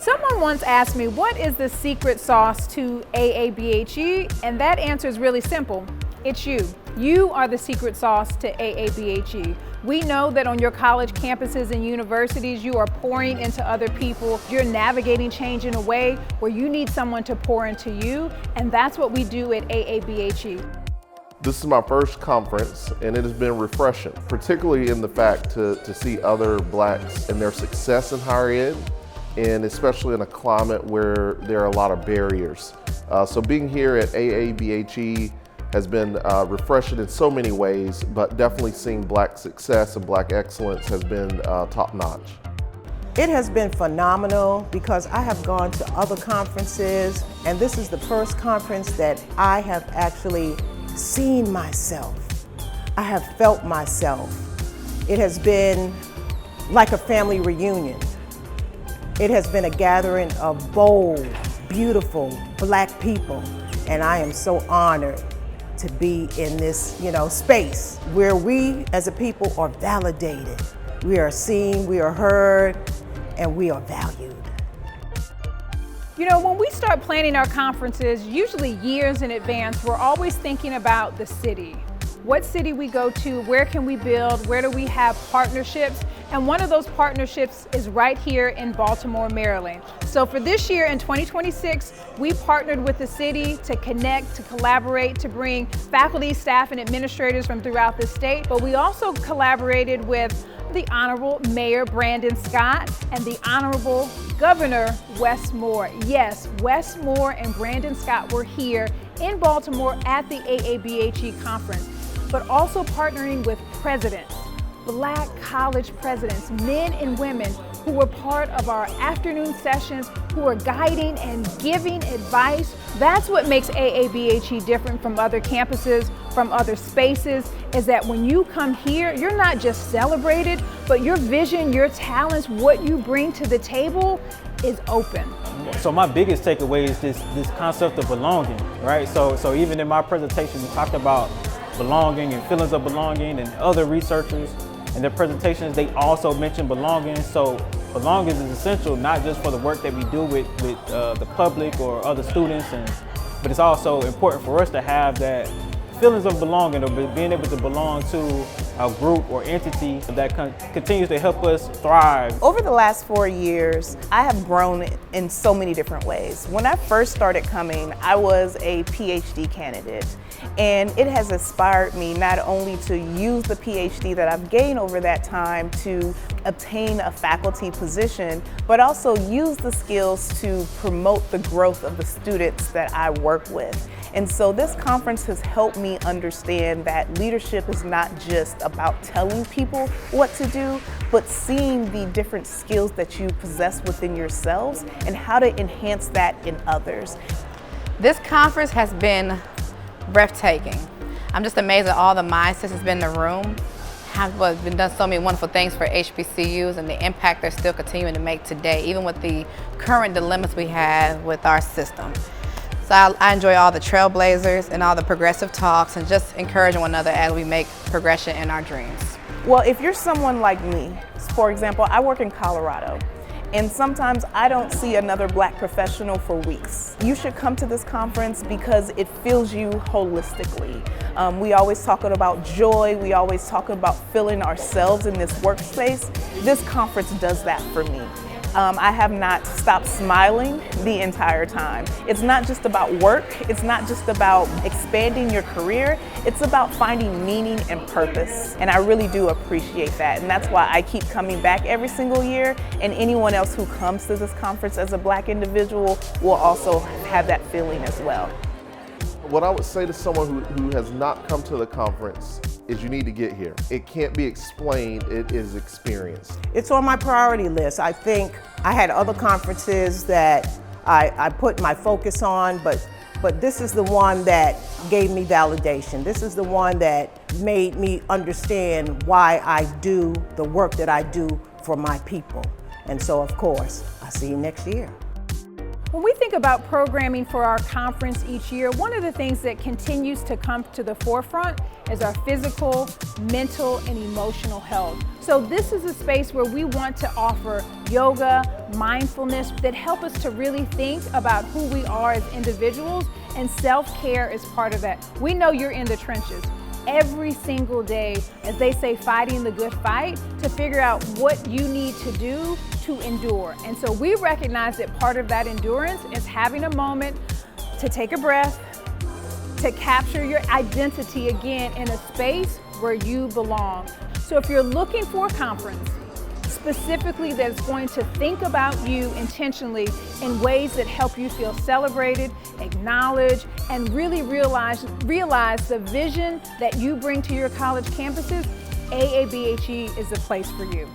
Someone once asked me, what is the secret sauce to AABHE? And that answer is really simple. It's you. You are the secret sauce to AABHE. We know that on your college campuses and universities, you are pouring into other people. You're navigating change in a way where you need someone to pour into you, and that's what we do at AABHE. This is my first conference, and it has been refreshing, particularly in the fact to see other Blacks and their success in higher ed, and especially in a climate where there are a lot of barriers. So being here at AABHE has been refreshing in so many ways, but definitely seeing Black success and Black excellence has been top-notch. It has been phenomenal because I have gone to other conferences, and this is the first conference that I have actually seen myself. I have felt myself. It has been like a family reunion. It has been a gathering of bold, beautiful Black people, and I am so honored to be in this, space where we as a people are validated. We are seen, we are heard, and we are valued. When we start planning our conferences, usually years in advance, we're always thinking about the city. What city we go to, where can we build, where do we have partnerships? And one of those partnerships is right here in Baltimore, Maryland. So for this year in 2026, we partnered with the city to connect, to collaborate, to bring faculty, staff, and administrators from throughout the state. But we also collaborated with the Honorable Mayor Brandon Scott and the Honorable Governor Wes Moore. Yes, Wes Moore and Brandon Scott were here in Baltimore at the AABHE conference, but also partnering with presidents, Black college presidents, men and women who were part of our afternoon sessions, who are guiding and giving advice. That's what makes AABHE different from other campuses, from other spaces, is that when you come here, you're not just celebrated, but your vision, your talents, what you bring to the table is open. So my biggest takeaway is this concept of belonging, right? So even in my presentation, we talked about belonging and feelings of belonging, and other researchers in their presentations, they also mention belonging. So belonging is essential, not just for the work that we do with the public or other students, but it's also important for us to have that feelings of belonging, or being able to belong to a group or entity that continues to help us thrive. Over the last 4 years, I have grown in so many different ways. When I first started coming, I was a PhD candidate, and it has inspired me not only to use the PhD that I've gained over that time to obtain a faculty position, but also use the skills to promote the growth of the students that I work with. And so this conference has helped me understand that leadership is not just about telling people what to do, but seeing the different skills that you possess within yourselves and how to enhance that in others. This conference has been breathtaking. I'm just amazed at all the mindsets that's been in the room, have been done so many wonderful things for HBCUs and the impact they're still continuing to make today, even with the current dilemmas we have with our system. So I enjoy all the trailblazers and all the progressive talks and just encouraging one another as we make progression in our dreams. Well, if you're someone like me, for example, I work in Colorado, and sometimes I don't see another Black professional for weeks. You should come to this conference because it fills you holistically. We always talk about joy, we always talk about filling ourselves in this workspace. This conference does that for me. I have not stopped smiling the entire time. It's not just about work, it's not just about expanding your career, it's about finding meaning and purpose. And I really do appreciate that. And that's why I keep coming back every single year, and anyone else who comes to this conference as a Black individual will also have that feeling as well. What I would say to someone who has not come to the conference is you need to get here. It can't be explained, it is experienced. It's on my priority list. I think I had other conferences that I put my focus on, but this is the one that gave me validation. This is the one that made me understand why I do the work that I do for my people. And so, of course, I'll see you next year. When we think about programming for our conference each year, one of the things that continues to come to the forefront is our physical, mental, and emotional health. So this is a space where we want to offer yoga, mindfulness that help us to really think about who we are as individuals, and self-care is part of that. We know you're in the trenches every single day, as they say, fighting the good fight, to figure out what you need to do to endure. And so we recognize that part of that endurance is having a moment to take a breath, to capture your identity again in a space where you belong. So if you're looking for a conference specifically that's going to think about you intentionally in ways that help you feel celebrated, acknowledged, and really realize the vision that you bring to your college campuses, AABHE is the place for you.